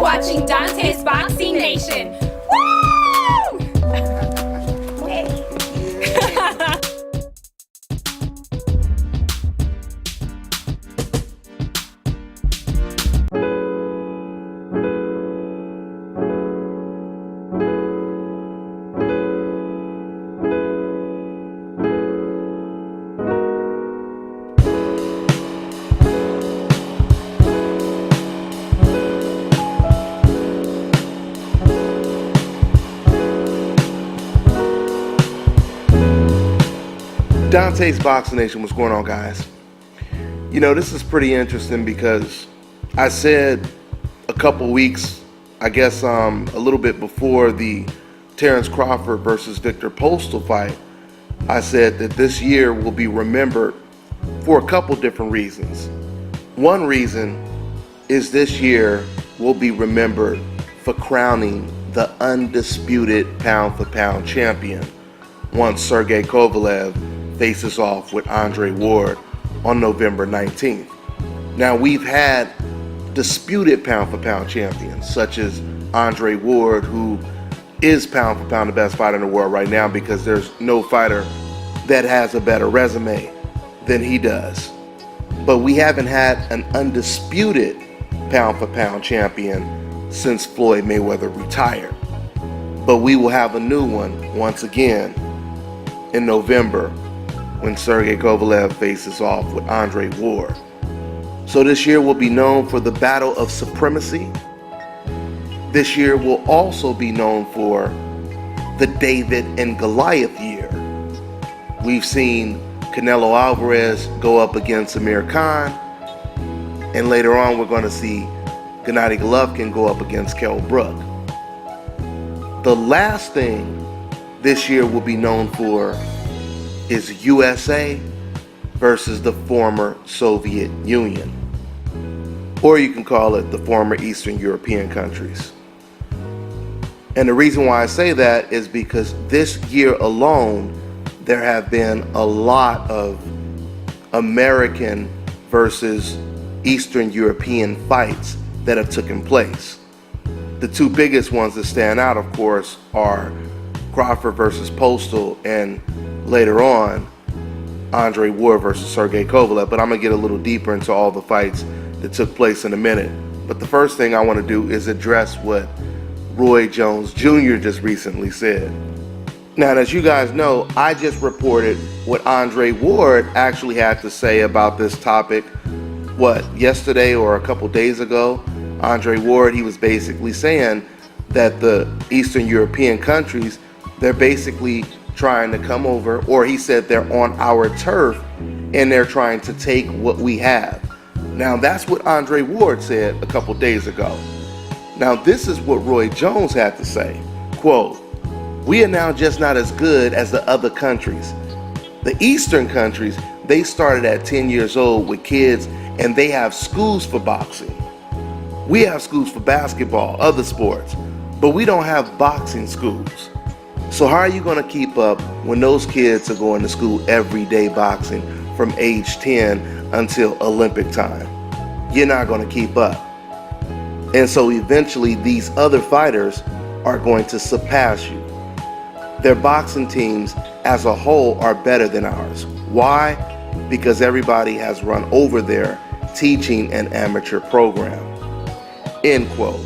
watching Dante's Boxing Nation. Woo! Dante's Boxing Nation, what's going on, guys? You know, this is pretty interesting because I said a couple weeks, I guess a little bit before the Terrence Crawford versus Victor Postal fight, I said that this year will be remembered for a couple different reasons. One reason is this year will be remembered for crowning the undisputed pound-for-pound champion once Sergey Kovalev faces off with Andre Ward on November 19th. Now, we've had disputed pound-for-pound champions such as Andre Ward, who is pound-for-pound the best fighter in the world right now because there's no fighter that has a better resume than he does. But we haven't had an undisputed pound-for-pound champion since Floyd Mayweather retired. But we will have a new one once again in November when Sergey Kovalev faces off with Andre Ward. So this year will be known for the battle of supremacy. This year will also be known for the David and Goliath year. We've seen Canelo Alvarez go up against Amir Khan, and later on we're going to see Gennady Golovkin go up against Kell Brook. The last thing this year will be known for is USA versus the former Soviet Union, or you can call it the former Eastern European countries. And the reason why I say that is because this year alone there have been a lot of American versus Eastern European fights that have taken place. The two biggest ones that stand out, of course, are Crawford versus Postal, and later on, Andre Ward versus Sergey Kovalev. But I'm going to get a little deeper into all the fights that took place in a minute. But the first thing I want to do is address what Roy Jones Jr. just recently said. Now, as you guys know, I just reported what Andre Ward actually had to say about this topic, yesterday or a couple days ago. Andre Ward, he was basically saying that the Eastern European countries, they're basically trying to come over, or he said they're on our turf and they're trying to take what we have. Now, that's what Andre Ward said a couple days ago. Now, this is what Roy Jones had to say. Quote, "We are now just not as good as the other countries. The Eastern countries, they started at 10 years old with kids and they have schools for boxing. We have schools for basketball, other sports, but we don't have boxing schools. So how are you going to keep up when those kids are going to school every day boxing from age 10 until Olympic time? You're not going to keep up. And so eventually these other fighters are going to surpass you. Their boxing teams as a whole are better than ours. Why? Because everybody has run over their teaching and amateur program." End quote.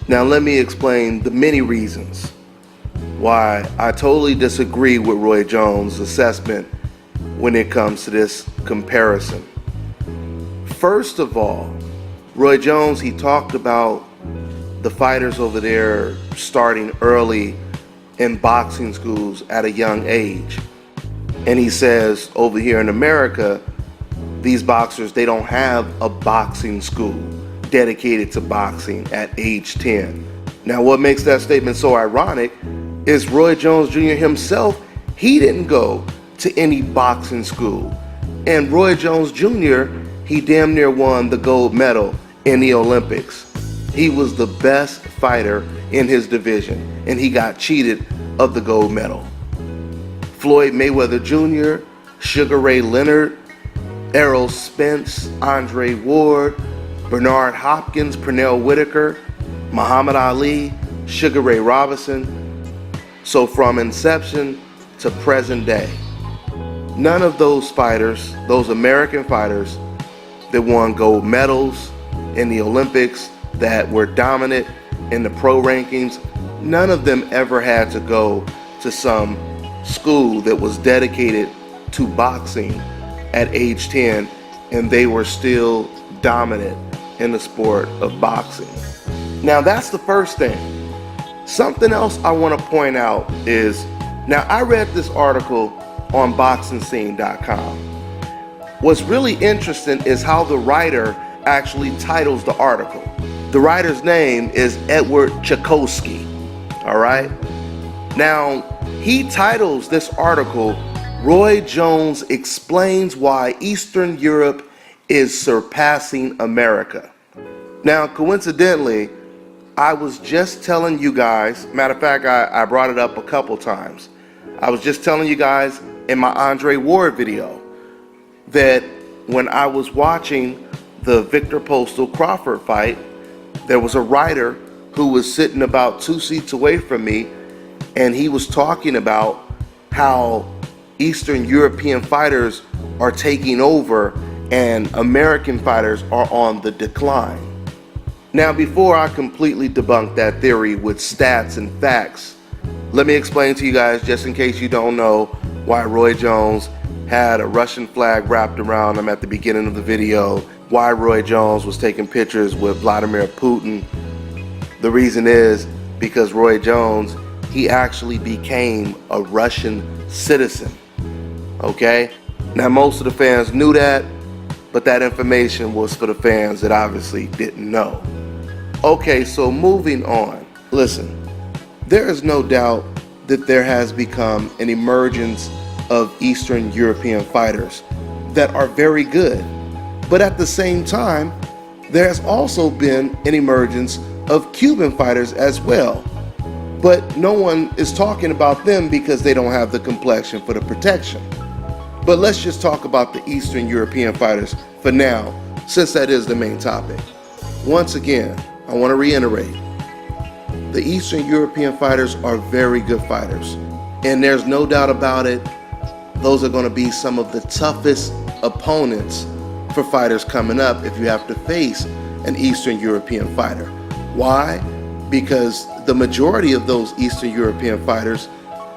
Now let me explain the many reasons why I totally disagree with Roy Jones' assessment when it comes to this comparison. First of all, Roy Jones, he talked about the fighters over there starting early in boxing schools at a young age. And he says over here in America, these boxers, they don't have a boxing school dedicated to boxing at age 10. Now, what makes that statement so ironic is Roy Jones Jr. himself, he didn't go to any boxing school. And Roy Jones Jr., he damn near won the gold medal in the Olympics. He was the best fighter in his division, and he got cheated of the gold medal. Floyd Mayweather Jr., Sugar Ray Leonard, Errol Spence, Andre Ward, Bernard Hopkins, Pernell Whitaker, Muhammad Ali, Sugar Ray Robinson. So from inception to present day, none of those fighters, those American fighters that won gold medals in the Olympics, that were dominant in the pro rankings, none of them ever had to go to some school that was dedicated to boxing at age 10, and they were still dominant in the sport of boxing. Now that's the first thing. Something else I want to point out is, now I read this article on boxingscene.com. What's really interesting is how the writer actually titles the article. The writer's name is Edward Chakosky, all right? Now, he titles this article, Roy Jones Explains Why Eastern Europe is Surpassing America. Now, coincidentally, I was just telling you guys, matter of fact, I brought it up a couple times. I was just telling you guys in my Andre Ward video that when I was watching the Victor Postal Crawford fight, there was a writer who was sitting about 2 seats away from me, and he was talking about how Eastern European fighters are taking over and American fighters are on the decline. Now, before I completely debunk that theory with stats and facts, let me explain to you guys, just in case you don't know, why Roy Jones had a Russian flag wrapped around him at the beginning of the video, why Roy Jones was taking pictures with Vladimir Putin. The reason is because Roy Jones, he actually became a Russian citizen, okay? Now, most of the fans knew that, but that information was for the fans that obviously didn't know. Okay, so moving on. Listen, there is no doubt that there has become an emergence of Eastern European fighters that are very good. But at the same time, there has also been an emergence of Cuban fighters as well. But no one is talking about them because they don't have the complexion for the protection. But let's just talk about the Eastern European fighters for now, since that is the main topic. Once again, I want to reiterate, the Eastern European fighters are very good fighters. And there's no doubt about it, those are going to be some of the toughest opponents for fighters coming up if you have to face an Eastern European fighter. Why? Because the majority of those Eastern European fighters,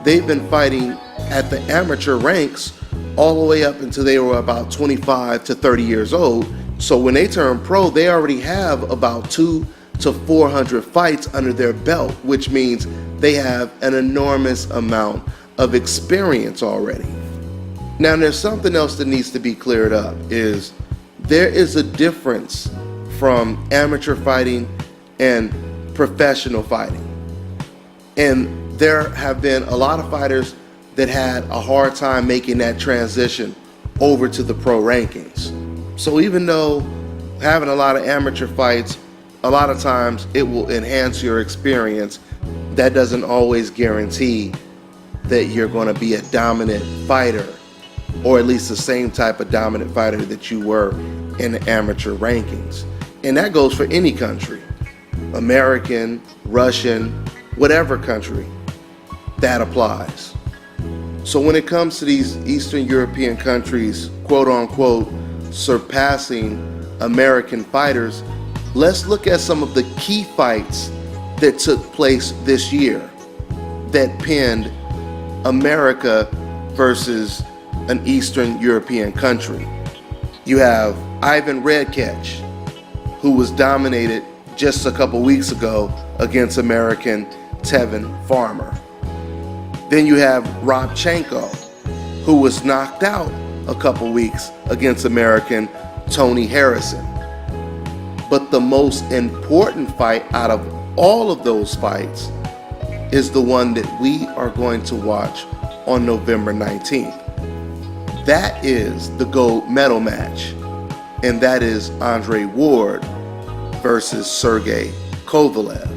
they've been fighting at the amateur ranks all the way up until they were about 25 to 30 years old. So when they turn pro, they already have about 200 to 400 fights under their belt, which means they have an enormous amount of experience already. Now, there's something else that needs to be cleared up, is there is a difference from amateur fighting and professional fighting. And there have been a lot of fighters that had a hard time making that transition over to the pro rankings. So even though having a lot of amateur fights, a lot of times it will enhance your experience, that doesn't always guarantee that you're going to be a dominant fighter, or at least the same type of dominant fighter that you were in the amateur rankings. And that goes for any country, American, Russian, whatever country, that applies. So when it comes to these Eastern European countries, quote unquote, surpassing American fighters, let's look at some of the key fights that took place this year that pinned America versus an Eastern European country. You have Ivan Redkach, who was dominated just a couple weeks ago against American Tevin Farmer. Then you have Robchenko, who was knocked out a couple weeks against American Tony Harrison. But the most important fight out of all of those fights is the one that we are going to watch on November 19th. That is the gold medal match, and that is Andre Ward versus Sergey Kovalev.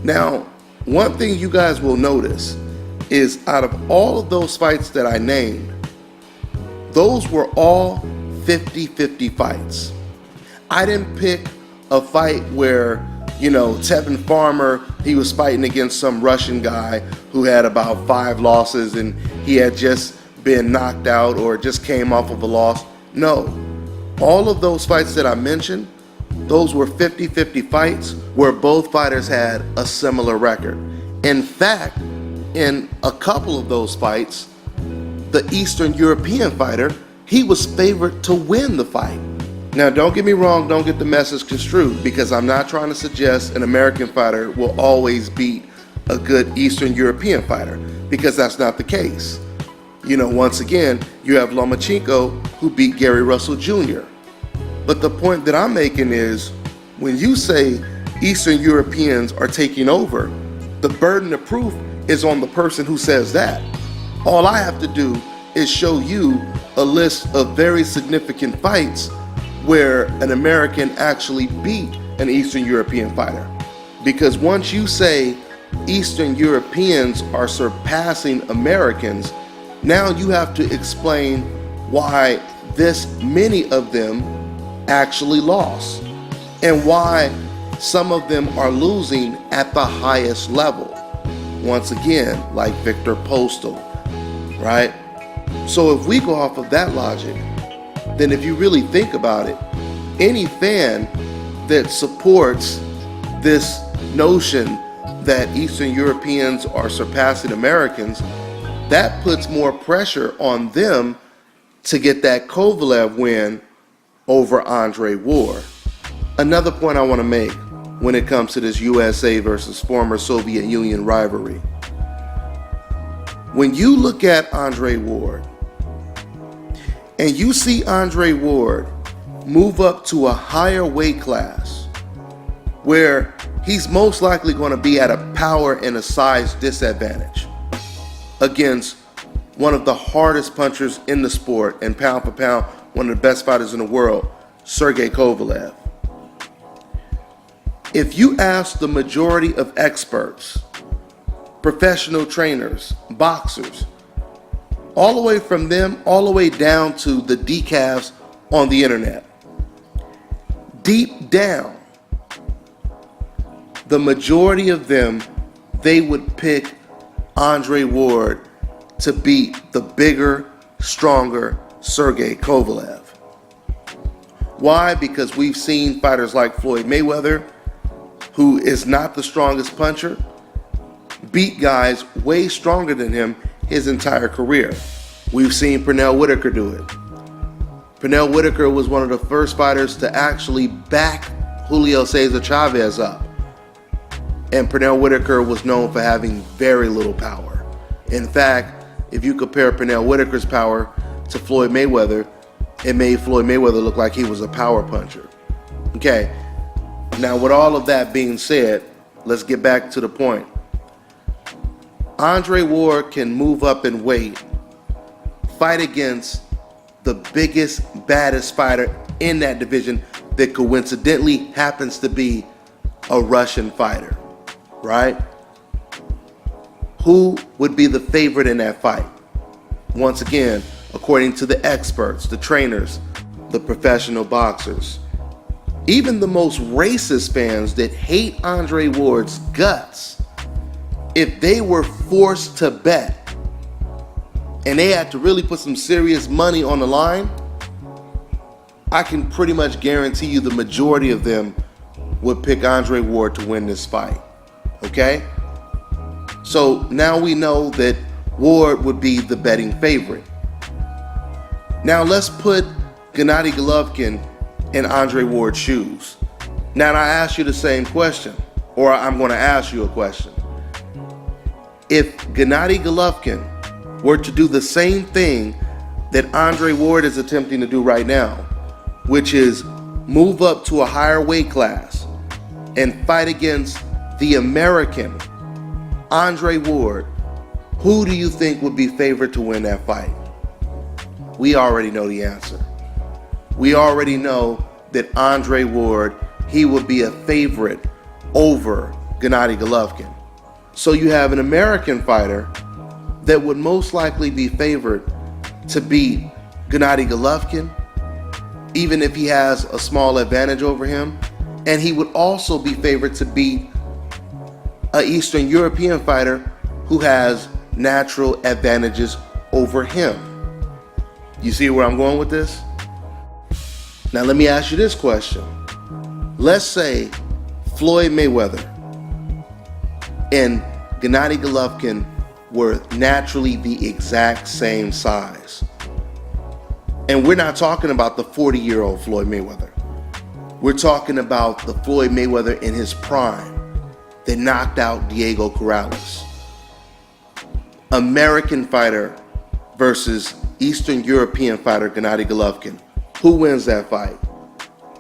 Now, one thing you guys will notice is out of all of those fights that I named, those were all 50-50 fights. I didn't pick a fight where, Tevin Farmer, he was fighting against some Russian guy who had about 5 losses and he had just been knocked out or just came off of a loss. No. All of those fights that I mentioned, those were 50-50 fights where both fighters had a similar record. In fact, in a couple of those fights, the Eastern European fighter, he was favored to win the fight. Now, don't get me wrong, don't get the message construed, because I'm not trying to suggest an American fighter will always beat a good Eastern European fighter, because that's not the case. Once again, you have Lomachenko who beat Gary Russell Jr. But the point that I'm making is, when you say Eastern Europeans are taking over, the burden of proof is on the person who says that. All I have to do is show you a list of very significant fights where an American actually beat an Eastern European fighter. Because once you say Eastern Europeans are surpassing Americans, now you have to explain why this many of them actually lost and why some of them are losing at the highest level. Once again, like Victor Postal, right? So if we go off of that logic, then if you really think about it, any fan that supports this notion that Eastern Europeans are surpassing Americans, that puts more pressure on them to get that Kovalev win over Andre Ward. Another point I want to make when it comes to this USA versus former Soviet Union rivalry. When you look at Andre Ward and you see Andre Ward move up to a higher weight class where he's most likely going to be at a power and a size disadvantage against one of the hardest punchers in the sport and pound for pound, one of the best fighters in the world, Sergey Kovalev. If you ask the majority of experts, professional trainers, boxers, all the way from them, all the way down to the decafs on the internet, deep down, the majority of them, they would pick Andre Ward to beat the bigger, stronger Sergey Kovalev. Why? Because we've seen fighters like Floyd Mayweather, who is not the strongest puncher, beat guys way stronger than him his entire career. We've seen Pernell Whitaker do it. Pernell Whitaker was one of the first fighters to actually back Julio Cesar Chavez up. And Pernell Whitaker was known for having very little power. In fact, if you compare Pernell Whitaker's power to Floyd Mayweather, it made Floyd Mayweather look like he was a power puncher. Okay, now with all of that being said, let's get back to the point. Andre Ward can move up in weight, fight against the biggest, baddest fighter in that division that coincidentally happens to be a Russian fighter, right? Who would be the favorite in that fight? Once again, according to the experts, the trainers, the professional boxers, even the most racist fans that hate Andre Ward's guts, if they were forced to bet and they had to really put some serious money on the line, I can pretty much guarantee you the majority of them would pick Andre Ward to win this fight. Okay? So now we know that Ward would be the betting favorite. Now let's put Gennady Golovkin in Andre Ward's shoes. Now I ask you the same question, or I'm going to ask you a question. If Gennady Golovkin were to do the same thing that Andre Ward is attempting to do right now, which is move up to a higher weight class and fight against the American Andre Ward, who do you think would be favored to win that fight? We already know the answer. We already know that Andre Ward, he would be a favorite over Gennady Golovkin. So you have an American fighter that would most likely be favored to beat Gennady Golovkin, even if he has a small advantage over him, And he would also be favored to beat an Eastern European fighter who has natural advantages over him. You see where I'm going with this? Now let me ask you this question. Let's say Floyd Mayweather and Gennady Golovkin were naturally the exact same size. And we're not talking about the 40-year-old Floyd Mayweather. We're talking about the Floyd Mayweather in his prime that knocked out Diego Corrales. American fighter versus Eastern European fighter Gennady Golovkin. Who wins that fight?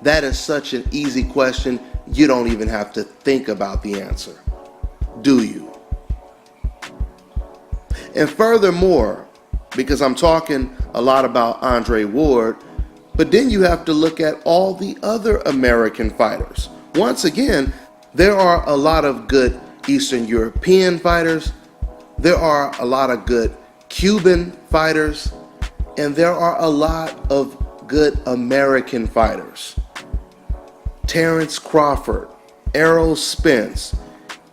That is such an easy question, you don't even have to think about the answer, do you? And furthermore, because I'm talking a lot about Andre Ward, but then you have to look at all the other American fighters. Once again, there are a lot of good Eastern European fighters, there are a lot of good Cuban fighters, and there are a lot of good American fighters. Terrence Crawford, Errol Spence,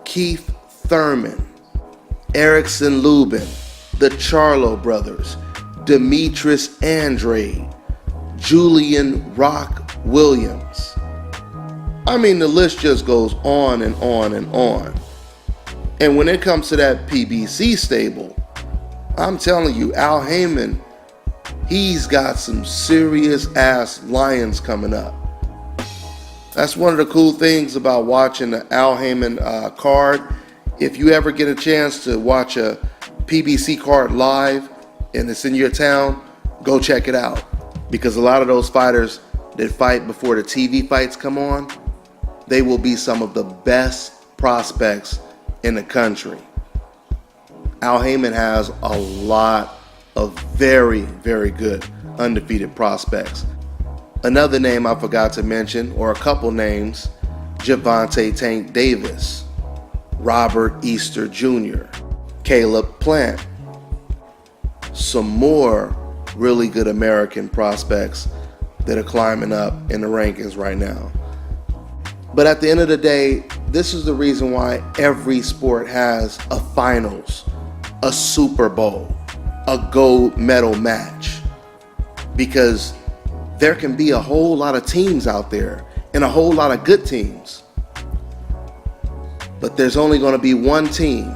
Keith Thurman, Erickson Lubin, the Charlo brothers, Demetrius Andrade, Julian Rock Williams. I mean, the list just goes on and on and on. And when it comes to that PBC stable, I'm telling you, Al Heyman, he's got some serious ass lions coming up. That's one of the cool things about watching the Al Heyman card. If you ever get a chance to watch a PBC card live and it's in your town, go check it out. Because a lot of those fighters that fight before the TV fights come on, they will be some of the best prospects in the country. Al Heyman has a lot of very, very good undefeated prospects. Another name I forgot to mention, or a couple names, Gervonta Tank Davis, Robert Easter Jr., Caleb Plant. Some more really good American prospects that are climbing up in the rankings right now. But at the end of the day, this is the reason why every sport has a finals, a Super Bowl, a gold medal match. Because there can be a whole lot of teams out there and a whole lot of good teams. But there's only going to be one team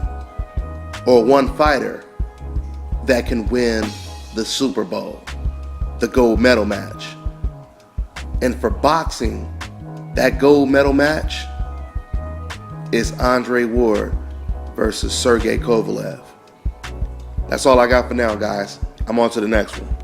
or one fighter that can win the Super Bowl, the gold medal match. And for boxing, that gold medal match is Andre Ward versus Sergey Kovalev. That's all I got for now, guys. I'm on to the next one.